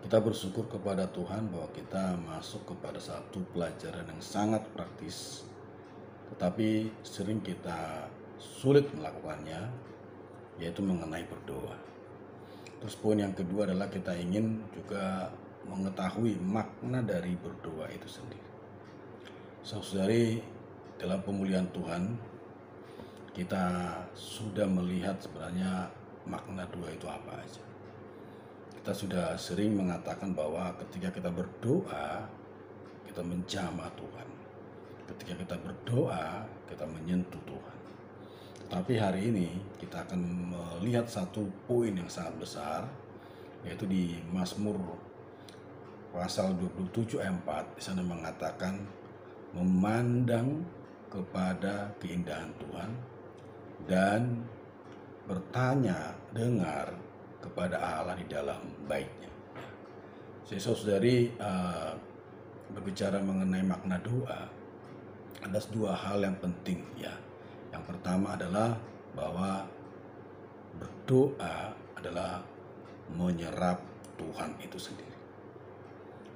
Kita bersyukur kepada Tuhan bahwa kita masuk kepada satu pelajaran yang sangat praktis, tetapi sering kita sulit melakukannya, yaitu mengenai berdoa. Terus poin yang kedua adalah kita ingin juga mengetahui makna dari berdoa itu sendiri. Saudari, dalam pemulihan Tuhan, kita sudah melihat sebenarnya makna doa itu apa aja. Kita sudah sering mengatakan bahwa ketika kita berdoa, kita menjamah Tuhan. Ketika kita berdoa, kita menyentuh Tuhan. Tetapi hari ini kita akan melihat satu poin yang sangat besar, yaitu di Mazmur pasal 27 ayat 4, di sana mengatakan memandang kepada keindahan Tuhan dan bertanya, dengar kepada Allah di dalam baitnya. Jadi saudari, berbicara mengenai makna doa, ada dua hal yang penting ya. Yang pertama adalah bahwa berdoa adalah menyerap Tuhan itu sendiri.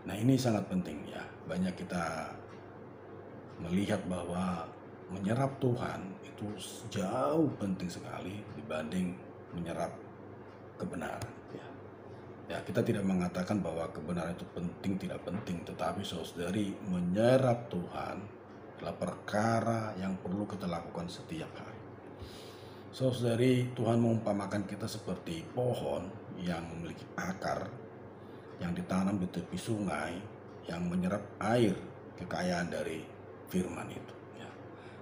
Nah, ini sangat penting ya. Banyak kita melihat bahwa menyerap Tuhan itu jauh penting sekali dibanding menyerap kebenaran ya. Ya, kita tidak mengatakan bahwa kebenaran itu penting tidak penting, tetapi saudari, menyerap Tuhan adalah perkara yang perlu kita lakukan setiap hari. Saudari, Tuhan mengumpamakan kita seperti pohon yang memiliki akar yang ditanam di tepi sungai yang menyerap air kekayaan dari firman itu ya.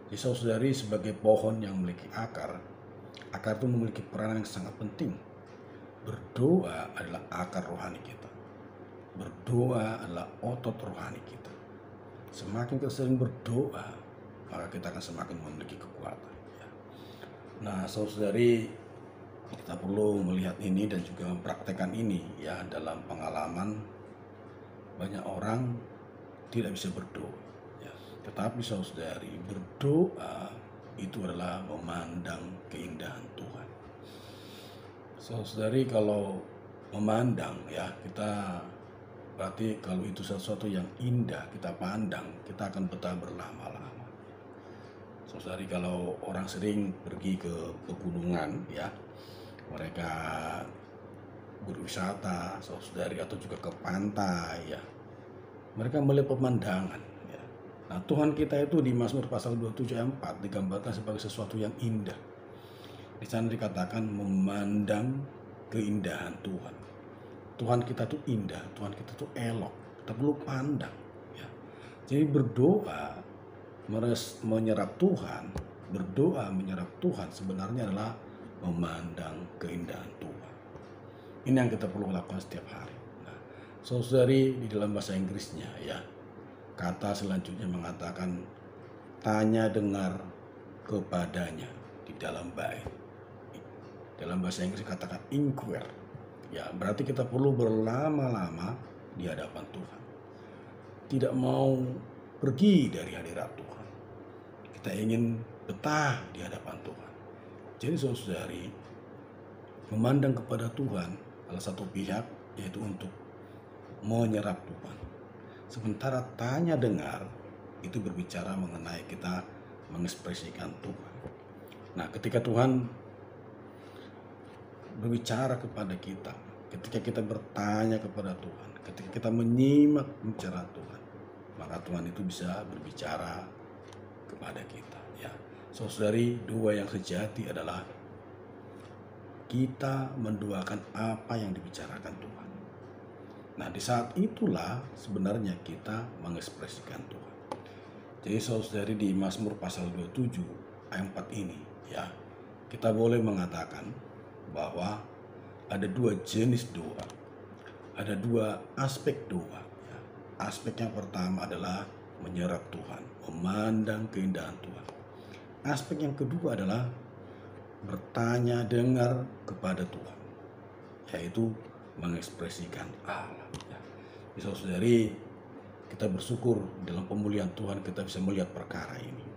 Jadi saudari, sebagai pohon yang memiliki akar itu memiliki peranan yang sangat penting. Berdoa adalah akar rohani kita. Berdoa adalah otot rohani kita. Semakin kita sering berdoa, maka kita akan semakin memiliki kekuatan ya. Nah, saudari, kita perlu melihat ini dan juga mempraktekkan ini ya. Dalam pengalaman, banyak orang tidak bisa berdoa ya. Tetapi saudari, berdoa itu adalah memandang keindahan Tuhan. Saudari, kalau memandang ya, kita berarti kalau itu sesuatu yang indah kita pandang, kita akan betah berlama-lama. Saudari, kalau orang sering pergi ke pegunungan ya, mereka berwisata, saudari, atau juga ke pantai ya, mereka melihat pemandangan ya. Nah, Tuhan kita itu di Mazmur pasal 27 ayat 4 digambarkan sebagai sesuatu yang indah. Di sana dikatakan memandang keindahan Tuhan. Tuhan kita tuh indah, Tuhan kita tuh elok, kita perlu pandang ya. Jadi berdoa menyerap Tuhan, berdoa menyerap Tuhan sebenarnya adalah memandang keindahan Tuhan. Ini yang kita perlu lakukan setiap hari. Nah, saudari, di dalam bahasa Inggrisnya ya, kata selanjutnya mengatakan tanya dengar kepadanya di dalam bait. Dalam bahasa Inggris katakan inquire. Ya, berarti kita perlu berlama-lama di hadapan Tuhan. Tidak mau pergi dari hadirat Tuhan. Kita ingin betah di hadapan Tuhan. Jadi saudari, memandang kepada Tuhan adalah satu pihak, yaitu untuk menyerap Tuhan. Sementara tanya dengar itu berbicara mengenai kita mengekspresikan Tuhan. Nah, ketika Tuhan berbicara kepada kita, ketika kita bertanya kepada Tuhan, ketika kita menyimak bicara Tuhan, maka Tuhan itu bisa berbicara kepada kita ya. Saudari, doa yang sejati adalah kita mendoakan apa yang dibicarakan Tuhan. Nah, di saat itulah sebenarnya kita mengekspresikan Tuhan. Jadi saudari, di Mazmur pasal 27 ayat 4 ini ya, kita boleh mengatakan bahwa ada dua jenis doa, ada dua aspek doa ya. Aspek yang pertama adalah menyerap Tuhan, memandang keindahan Tuhan. Aspek yang kedua adalah bertanya dengar kepada Tuhan, yaitu mengekspresikan Allah ya. Jadi saudari, kita bersyukur dalam pemulihan Tuhan kita bisa melihat perkara ini.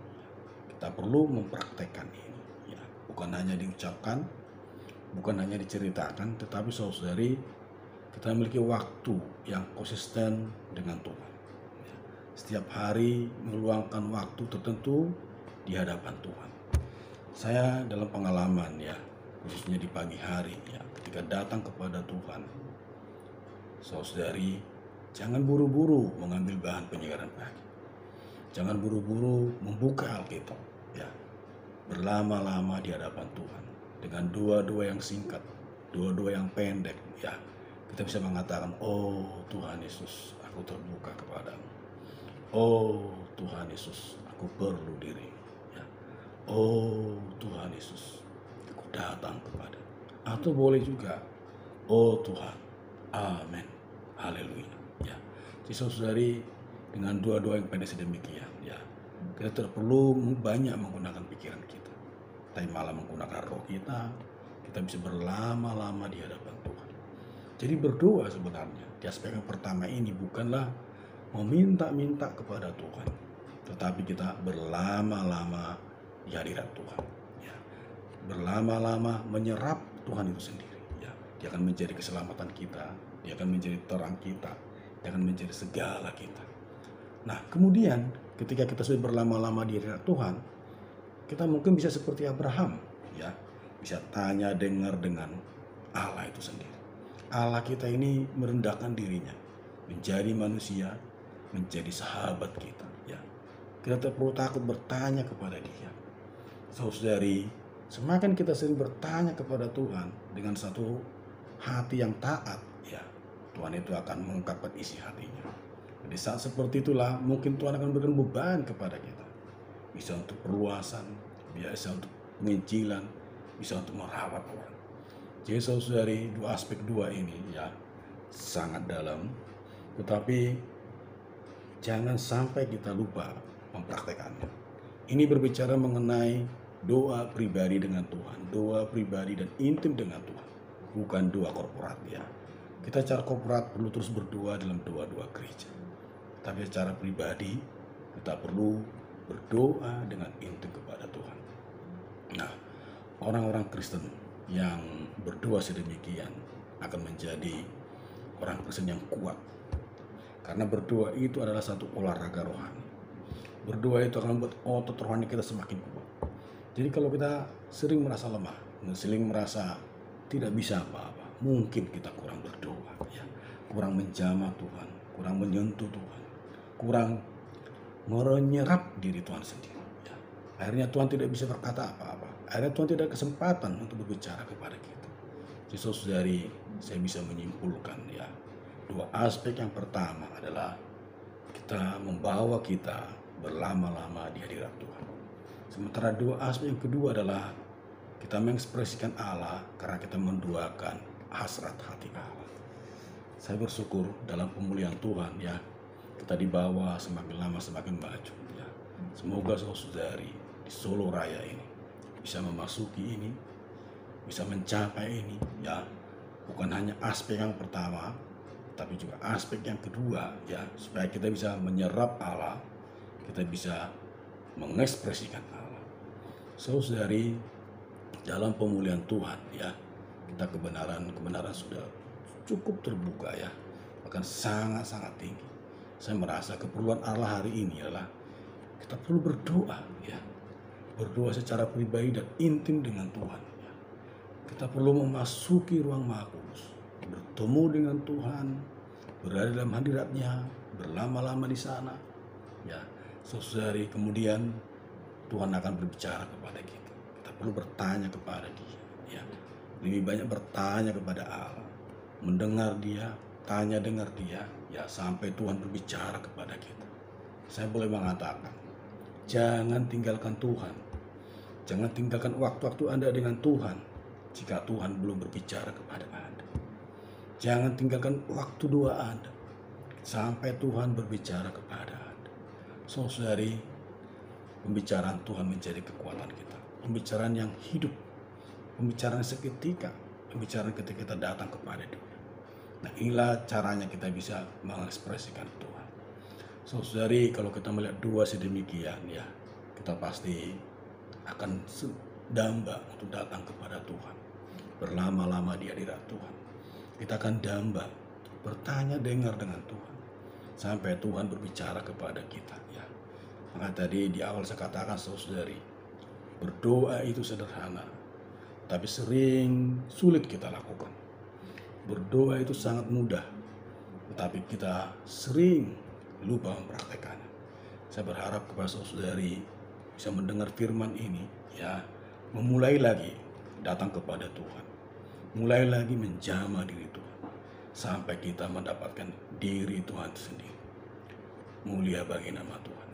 Kita perlu mempraktekkan ini ya. Bukan hanya diucapkan, bukan hanya diceritakan, tetapi saudari, kita memiliki waktu yang konsisten dengan Tuhan. Ya, setiap hari meluangkan waktu tertentu di hadapan Tuhan. Saya dalam pengalaman ya, khususnya di pagi hari ya, ketika datang kepada Tuhan, saudari, jangan buru-buru mengambil bahan penyegaran pagi. Jangan buru-buru membuka Alkitab ya. Berlama-lama di hadapan Tuhan dengan doa-doa yang singkat, doa-doa yang pendek ya. Kita bisa mengatakan, "Oh Tuhan Yesus, aku terbuka kepadamu. Oh Tuhan Yesus, aku perlu diri. Ya. Oh Tuhan Yesus, aku datang kepada." Atau boleh juga, "Oh Tuhan, amin, haleluya." Ya. Jadi saudari, dengan doa-doa yang pendek sedemikian ya, kita tidak perlu banyak menggunakan pikiran kita, tapi malah menggunakan roh kita. Kita bisa berlama-lama di hadapan Tuhan. Jadi berdoa sebenarnya di aspek yang pertama ini bukanlah meminta-minta kepada Tuhan, tetapi kita berlama-lama di hadirat Tuhan. Ya. Berlama-lama menyerap Tuhan itu sendiri. Ya. Dia akan menjadi keselamatan kita, dia akan menjadi terang kita, dia akan menjadi segala kita. Nah, kemudian ketika kita sudah berlama-lama di hadirat Tuhan, kita mungkin bisa seperti Abraham, ya, bisa tanya dengar dengan Allah itu sendiri. Allah kita ini merendahkan dirinya, menjadi manusia, menjadi sahabat kita, ya. Kita tidak perlu takut bertanya kepada Dia. Saudari, semakin kita sering bertanya kepada Tuhan dengan satu hati yang taat, ya, Tuhan itu akan mengungkapkan isi hatinya. Di saat seperti itulah mungkin Tuhan akan berikan beban kepada kita. Bisa untuk perluasan, bisa untuk penginjilan, bisa untuk merawat orang. Jadi saudari, dua aspek dua ini ya sangat dalam. Tetapi jangan sampai kita lupa mempraktekannya. Ini berbicara mengenai doa pribadi dengan Tuhan, doa pribadi dan intim dengan Tuhan, bukan doa korporat ya. Kita secara korporat perlu terus berdoa dalam doa-doa gereja. Tapi secara pribadi kita perlu berdoa dengan intim kepada Tuhan. Nah, orang-orang Kristen yang berdoa sedemikian akan menjadi orang Kristen yang kuat. Karena berdoa itu adalah satu olahraga rohani. Berdoa itu akan membuat otot rohani kita semakin kuat. Jadi kalau kita sering merasa lemah, sering merasa tidak bisa apa-apa, mungkin kita kurang berdoa, ya, kurang menjamah Tuhan, kurang menyentuh Tuhan, kurang menyerap diri Tuhan sendiri. Ya. Akhirnya Tuhan tidak bisa berkata apa-apa. Akhirnya Tuhan tidak ada kesempatan untuk berbicara kepada kita. Jadi saudari, saya bisa menyimpulkan ya, dua aspek yang pertama adalah kita membawa kita berlama-lama di hadirat Tuhan. Sementara dua aspek yang kedua adalah kita mengekspresikan Allah karena kita menduakan hasrat hati Allah. Saya bersyukur dalam pemulihan Tuhan ya, kita dibawa semakin lama semakin maju ya. Semoga saudari di Solo Raya ini bisa memasuki ini, bisa mencapai ini ya. Bukan hanya aspek yang pertama, tapi juga aspek yang kedua ya, supaya kita bisa menyerap Allah, kita bisa mengekspresikan Allah. Saudari, dalam pemulihan Tuhan ya, kita kebenaran sudah cukup terbuka ya, bahkan sangat-sangat tinggi. Saya merasa keperluan Allah hari ini adalah kita perlu berdoa ya, berdoa secara pribadi dan intim dengan Tuhan ya. Kita perlu memasuki ruang Maha Kudus, bertemu dengan Tuhan, berada dalam hadiratnya, berlama-lama di sana ya. Saudari, kemudian Tuhan akan berbicara kepada kita. Kita perlu bertanya kepada Dia ya. Lebih banyak bertanya kepada Allah, mendengar Dia, tanya dengar Dia ya, sampai Tuhan berbicara kepada kita. Saya boleh mengatakan, jangan tinggalkan Tuhan. Jangan tinggalkan waktu-waktu Anda dengan Tuhan jika Tuhan belum berbicara kepada Anda. Jangan tinggalkan waktu doa Anda sampai Tuhan berbicara kepada Anda. Saudari, pembicaraan Tuhan menjadi kekuatan kita. Pembicaraan yang hidup, pembicaraan seketika, pembicaraan ketika kita datang kepada Dia. Nah, inilah caranya kita bisa mengekspresikan Tuhan. Saudari, kalau kita melihat dua sedemikian ya, kita pasti akan damba untuk datang kepada Tuhan, berlama-lama di hadirat Tuhan. Kita akan damba bertanya, dengar dengan Tuhan, sampai Tuhan berbicara kepada kita. Ya, maka tadi di awal saya katakan, saudari, berdoa itu sederhana, tapi sering sulit kita lakukan. Berdoa itu sangat mudah, tetapi kita sering lupa mempraktekannya. Saya berharap kepada saudari bisa mendengar firman ini, ya, memulai lagi datang kepada Tuhan, mulai lagi menjamah diri Tuhan, sampai kita mendapatkan diri Tuhan sendiri. Mulia bagi nama Tuhan.